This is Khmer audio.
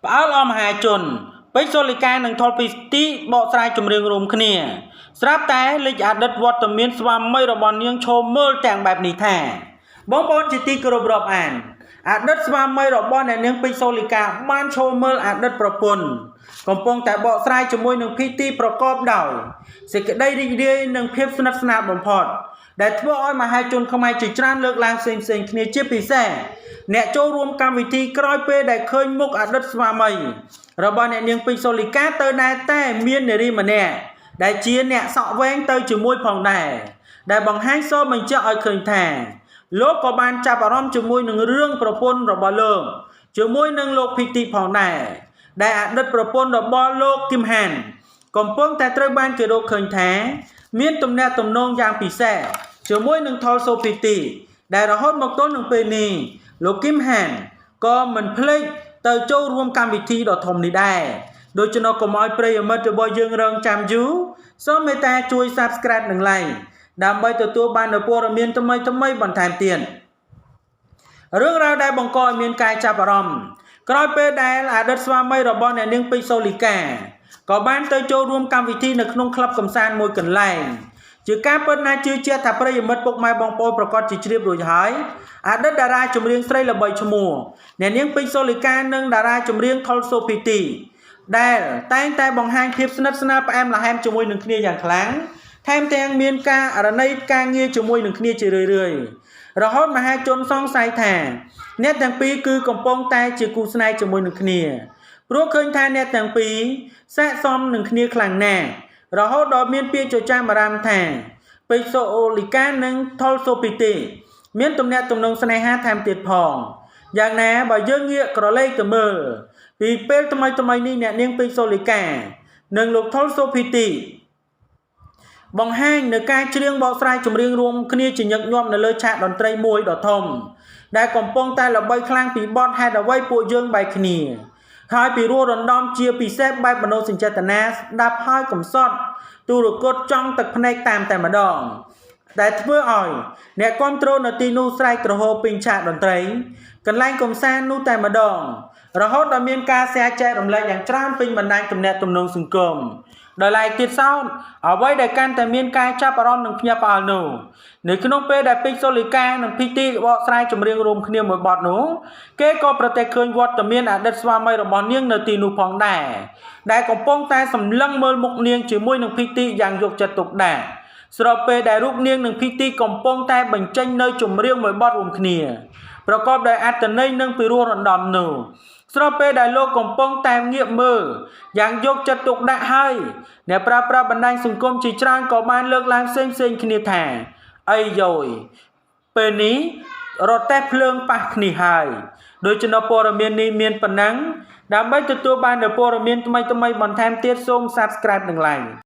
ផ្អើលអមហាជនពេជ្រសូលីកានឹងថលពីទីបកស្រាយចម្រៀងរួមគ្នាស្រាប់តែលេចអតីតវត្តមានស្វាមីរបស់នាងឈោមមើលទាំងបែបនេះថាបងប្អូនជាទីគោរពរាប់អានអតីតស្វាមីរបស់អ្នកនាងពេជ្រសូលីកាបានឈោមមើលអតីតប្រពន្ធកំពុងតែបកស្រាយជាមួយនឹងពិធីប្រកបដោយសេចក្តីរីករាយនិងភាពស្និទ្ធស្នាលបំផុតដែលធ្វើឲ្យមហាជនខ្មែរជាច្រើនលើកឡើងផ្សេងៗគ្នាជាពិសេសអ្នកចូលរួមកម្មវិធីក្រោយពេលដែលឃើញមុខអតីតស្វាមីរបស់អ្នកនាងពេជ្រសូលីកាទៅដែរតែមាននារីម្នាក់ដែលជាអ្នកសក់វែងទៅជាមួយផងដែរដែលបង្ហាញសបញ្ជាក់ឲ្យឃើញថាលោកក៏បានចាប់អារម្មណ៍ជាមួយនឹងរឿងប្រពន្ធរបស់លោកជាមួយនឹងលោកភីទីផងដែរដែលអតីតប្រពន្ធរបស់លោកគឹមហានកំពុងតែត្រូវបានគេរកឃើញថាមានទំនាក់ទំនងយ៉ាងពិសេសជាមួយនឹងថលសូភីទីដែលរហូតមកទល់នឹងពេលនេះលោកគឹមហានក៏មិនភ្លេចទៅចូលរួមកម្មវិធីដ៏ធំនេះដែរដូច្នោះកុំឲ្យប្រិយមិត្តរបស់យើងរងចាំយូរសូមមេត្តាជួយ Subscribe និង Like ដើម្បីទទួលបាននូវព័ត៌មានថ្មីៗបន្ថែមទៀតរឿងរ៉ាវដែលបង្កឲ្យមានការចាប់អារម្មណ៍ក្រោយពេលដែលអតីតស្វាមីរបស់អ្នកនាងពេជ្រសូលីកាក៏បានទៅចូលរួមកម្មវិធីនៅក្នុងក្លឹបកម្សាន្តមួយកន្លែងជាការពិតណាស់ជឿជាក់ថាប្រិយមិត្តពុកម៉ែបងប្អូនប្រកាសជាជ្រាបរួចហើយអតីតតារាចម្រៀងស្រីល្បីឈ្មោះអ្នកនាងពេជ្រសូលីកានិងតារាចម្រៀងថុលសូភីទីដែលតែងតែបង្ហាញភាពស្និទ្ធស្នាលផ្អែមល្ហែមជាមួយនឹងគ្នាយ៉ាងខ្លាំងថែមទាំងមានការរណីការងារជាមួយនឹងគ្នាជារឿយៗរហូតមហាជនសង្ស័យថាអ្នកទាំងពីរគឺកំពុងតែជាគូស្នេហ៍ជាមួយនឹងគ្នាព្រោះឃើញថាអ្នកទាំងពីរស័ក្តិសមនឹងគ្នាខ្លាំងណាស់រហូតដល់មានពាក្យចចាមអារ៉ាមថាពេជ្រសូលីកានិងថុលសូភីទីមានទំនាក់ទំនងស្នេហាថែមទៀតផងយ៉ាងណាបើយើងងាកក្រឡេកទៅមើលពីពេលថ្មីនេះអ្នកនាងពេជ្រសូលីកានិងលោកថុលសូភីទីបង្ហាញនៅការច្រៀងបកស្រាយចម្រៀងរួមគ្នាជាញឹកញាប់នៅលើឆាកតន្ត្រីមួយដ៏ធំដែលកំពុងតែល្បីខ្លាំងពីបទហេតុអ្វីពួកយើងបែកគ្នាហើយពីរោះរំដំជាពិសេសបែបមនោសញ្ចេតនាស្ដាប់ហើយកំសត់ទូរគតចង់ទឹកភ្នែកតាមតែម្ដងដែលធ្វើឲ្យអ្នកគ្រប់គ្រងនៅទីនោះស្រែកទ្រហោពេញឆាកតន្ត្រីកន្លែងកំសាន្តនោះតែម្ដងរហូតដល់មានការแชร์ចែករំលែកយ៉ាងច្រើនពេញបណ្ដាញទំនាក់ទំនងសង្គមដោយឡែកទៀតសោតអ្វីដែលកាន់តែមានការចាប់អារម្មណ៍និងភ្ញាក់ផ្អើលនោះនៅក្នុងពេលដែលពេជ្រសូលីកានិងភីទីបកស្រាយចម្រៀងរួមគ្នាមួយបទនោះគេក៏ប្រទះឃើញវត្តមានអតីតស្វាមីរបស់នាងនៅទីនោះផងដែរដែលកំពុងតែសម្លឹងមើលមុខនាងជាមួយនឹងភីទីយ៉ាងយកចិត្តទុកដាក់ស្របពេលដែលរូបនាងនិងភីទីកំពុងតែបញ្ចេញនៅចម្រៀងមួយបទរួមគ្នាប្រកបដោយអត្ថន័យនិងពិរោះរំដំនោះស្របពេលដែលលោកកំពុងតែងាកមើលយ៉ាងយកចិត្តទុកដាក់ហើយអ្នកប្រើប្រាស់បណ្ដាញសង្គមជាច្រើនក៏បានលើកឡើងផ្សេងគ្នាថាអីយ៉យពេលនេះរទេះភ្លើងប៉ះគ្នាហើយដូច្នោះព័ត៌មាននេះមានប៉ុណ្ណឹងដើម្បីទទួលបាននូវព័ត៌មានថ្មីបន្ថែមទៀតសូម Subscribe និង Like